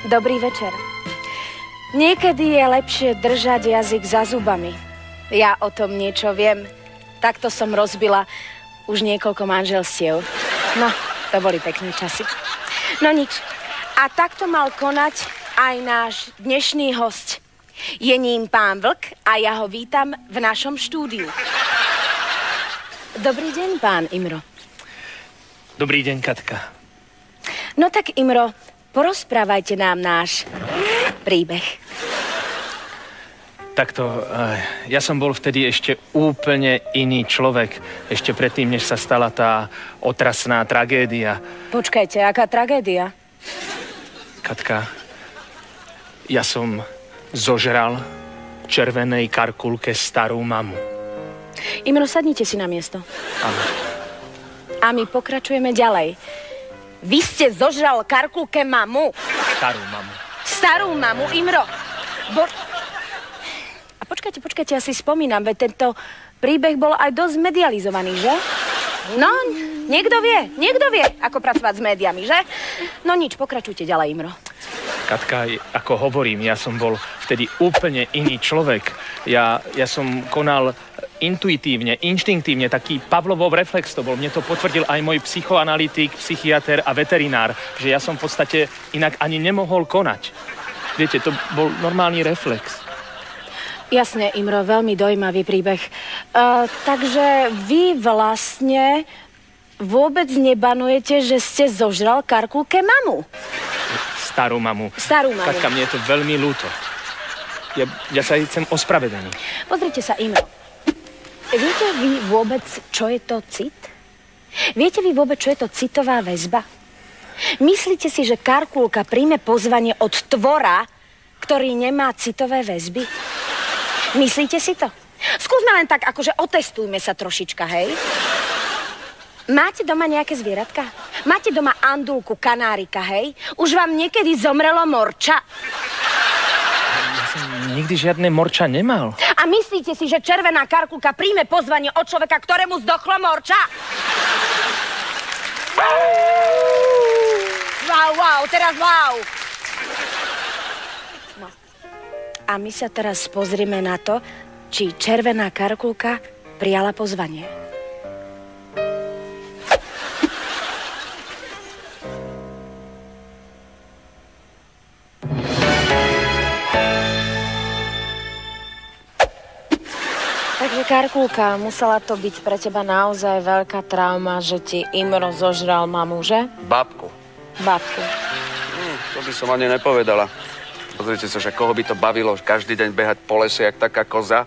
Dobrý večer. Niekedy je lepšie držať jazyk za zubami. Ja o tom niečo viem. Takto som rozbila už niekoľko manželstiev. No, to boli pekné časy. No nič. A takto mal konať aj náš dnešný hosť. Je ním pán Vlk a ja ho vítam v našom štúdiu. Dobrý deň, pán Imro. Dobrý deň, Katka. No tak, Imro, porozprávajte nám náš príbeh. Takto, ja som bol vtedy ešte úplne iný človek. Ešte predtým, než sa stala tá otrasná tragédia. Počkajte, aká tragédia? Katka, ja som zožral červenej karkulke starú mamu. Imro, sadnite si na miesto. Áno. A my pokračujeme ďalej. Vy ste zožral karkulke mamu? Starú mamu. Starú mamu, Imro. A počkajte, ja si spomínam, veď tento príbeh bol aj dosť medializovaný, že? No, niekto vie, ako pracovať s médiami, že? No nič, pokračujte ďalej, Imro. Katka, ako hovorím, ja som bol vtedy úplne iný človek. Ja som konal intuitívne, inštinktívne, taký Pavlovov reflex to bol. Mne to potvrdil aj môj psychoanalytik, psychiater a veterinár, že ja som v podstate inak ani nemohol konať. Viete, to bol normálny reflex. Jasne, Imro, veľmi dojímavý príbeh. Takže vy vlastne vôbec nebanujete, že ste zožral karkulke mamu? Starú mamu. Starú mamu. Katka, mne je to veľmi ľúto. Ja sa chcem ospravedlniť. Pozrite sa, Imro. Viete vy vôbec, čo je to cit? Viete vy vôbec, čo je to citová väzba? Myslíte si, že karkulka príjme pozvanie od tvora, ktorý nemá citové väzby? Myslíte si to? Skúsme len tak, akože otestujme sa trošička, hej? Máte doma nejaké zvieratka? Máte doma andulku, kanárika, hej? Už vám niekedy zomrelo morča? Ja som nikdy žiadne morča nemal. A myslíte si, že červená karkulka príjme pozvanie od človeka, ktorému zdochlo morča? Wow, teraz wow. No. A my sa teraz pozrieme na to, či červená karkulka prijala pozvanie. Takže karkulka, musela to byť pre teba naozaj veľká trauma, že ti Imro zožral mamu, že? Babku. To by som ani nepovedala. Pozrite sa, že koho by to bavilo každý deň behať po lese, jak taká koza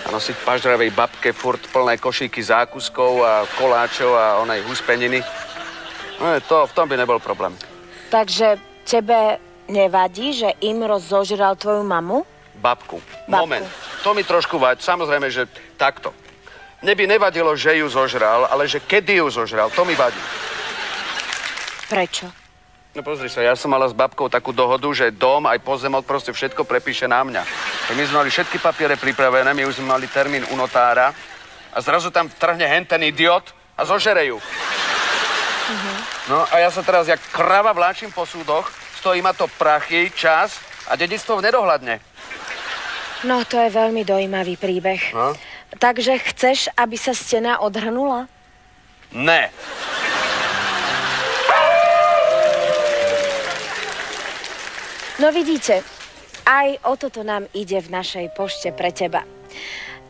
a nosiť pažravej babke furt plné košíky zákuskov a koláčov a onej huspeniny. No to, v tom by nebol problém. Takže tebe nevadí, že Imro zožral tvoju mamu? Babku. Moment. To mi trošku vadí. Samozrejme, že takto. Mne by nevadilo, že ju zožral, ale že kedy ju zožral, to mi vadí. Prečo? No pozri sa, ja som mala s babkou takú dohodu, že dom, aj pozemok, proste všetko prepíše na mňa. Tak my sme mali všetky papiere pripravené, my už sme mali termín u notára a zrazu tam trhne ten idiot a zožere ju. No a ja sa teraz jak krava vláčim po súdoch, stojí ma to prachy, čas a dedičstvo v nedohľadne. No, to je veľmi dojímavý príbeh. No? Takže chceš, aby sa stena odhrnula? Ne. No vidíte, aj o toto nám ide v našej pošte pre teba.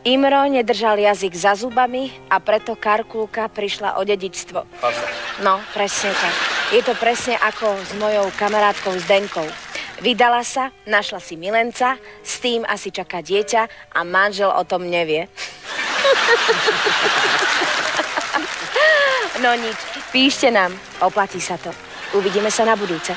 Imro nedržal jazyk za zubami a preto karkulka prišla o dedičstvo. No, presne tak. Je to presne ako s mojou kamarátkou Zdenkou. Vydala sa, našla si milenca, s tým asi čaká dieťa a manžel o tom nevie. No nič, píšte nám, oplatí sa to. Uvidíme sa na budúce.